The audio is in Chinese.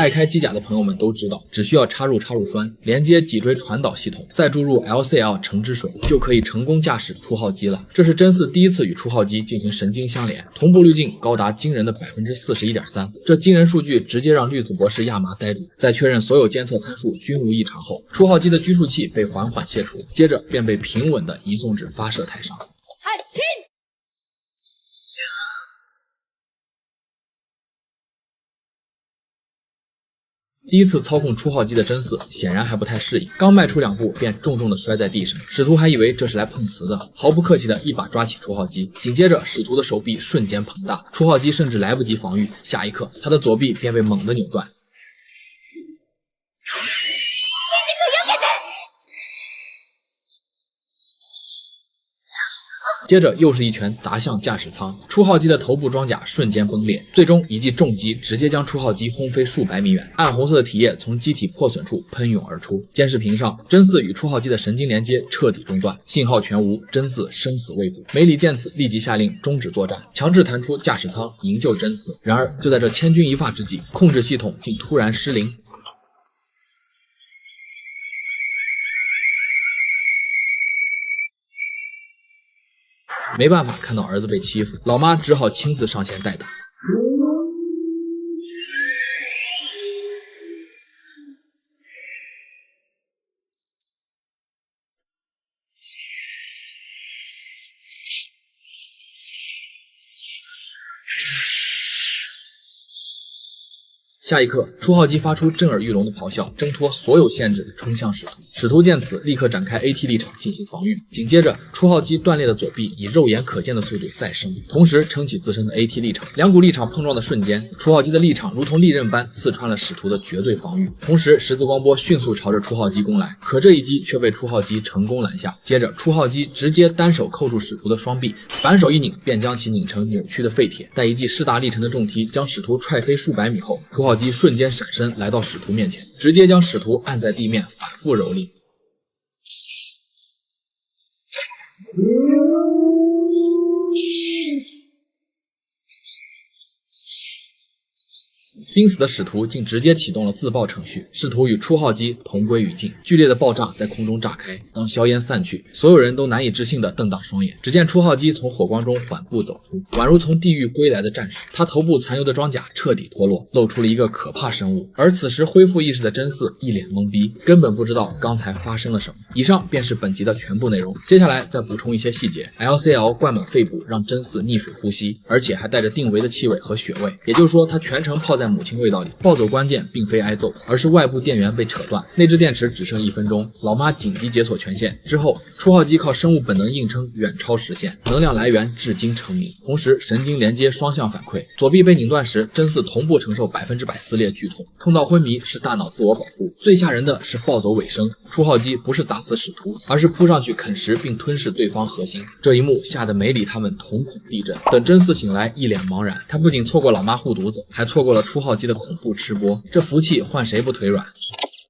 爱开机甲的朋友们都知道，只需要插入插入栓，连接脊椎传导系统，再注入 LCL 橙汁水，就可以成功驾驶初号机了。这是真4第一次与初号机进行神经相连，同步滤镜高达惊人的 41.3%。这惊人数据直接让绿子博士亚麻呆住。在确认所有监测参数均无异常后，初号机的拘束器被缓缓卸除，接着便被平稳地移送至发射台上。第一次操控初号机的真4显然还不太适应，刚迈出2步便重重地摔在地上。使徒还以为这是来碰瓷的，毫不客气地一把抓起初号机，紧接着使徒的手臂瞬间膨大，初号机甚至来不及防御，下一刻他的左臂便被猛地扭断。接着又是一拳砸向驾驶舱，初号机的头部装甲瞬间崩裂，最终一记重击直接将初号机轰飞数百米远，暗红色的体液从机体破损处喷涌而出。监视屏上，真4与初号机的神经连接彻底中断，信号全无，真4生死未卜。梅里见此立即下令终止作战，强制弹出驾驶舱营救真4。然而就在这千钧一发之际，控制系统竟突然失灵。没办法看到儿子被欺负，老妈只好亲自上线代打。下一刻，初号机发出震耳欲聋的咆哮，挣脱所有限制，冲向使徒。使徒见此，立刻展开 AT 立场进行防御。紧接着，初号机断裂的左臂以肉眼可见的速度再生，同时撑起自身的 AT 立场。两股立场碰撞的瞬间，初号机的立场如同利刃般刺穿了使徒的绝对防御。同时，十字光波迅速朝着初号机攻来，可这一击却被初号机成功拦下。接着，初号机直接单手扣住使徒的双臂，反手一拧，便将其拧成扭曲的废铁。在一记势大力沉的重踢将使徒踹飞数百米后，初号机瞬间闪身来到使徒面前，直接将使徒按在地面反复蹂躏。濒死的使徒竟直接启动了自爆程序，试图与初号机同归于尽。剧烈的爆炸在空中炸开，当硝烟散去，所有人都难以置信地瞪大双眼。只见初号机从火光中缓步走出，宛如从地狱归来的战士。他头部残留的装甲彻底脱落，露出了一个可怕生物。而此时恢复意识的真嗣一脸懵逼，根本不知道刚才发生了什么。以上便是本集的全部内容，接下来再补充一些细节。LCL 灌满肺部，让真嗣溺水呼吸，而且还带着定维的气味和血味，也就是说他全程泡在母亲味道里。暴走关键并非挨揍，而是外部电源被扯断，内置电池只剩1分钟，老妈紧急解锁权限之后，初号机靠生物本能硬撑远超时限，能量来源至今成谜。同时神经连接双向反馈，左臂被拧断时，真嗣同步承受100%撕裂剧痛，痛到昏迷是大脑自我保护。最吓人的是暴走尾声，初号机不是砸死使徒，而是扑上去啃食并吞噬对方核心。这一幕吓得梅里他们瞳孔地震。等真嗣醒来，一脸茫然，他不仅错过老妈护犊子，还错过了初号机的恐怖吃播，这福气换谁不腿软？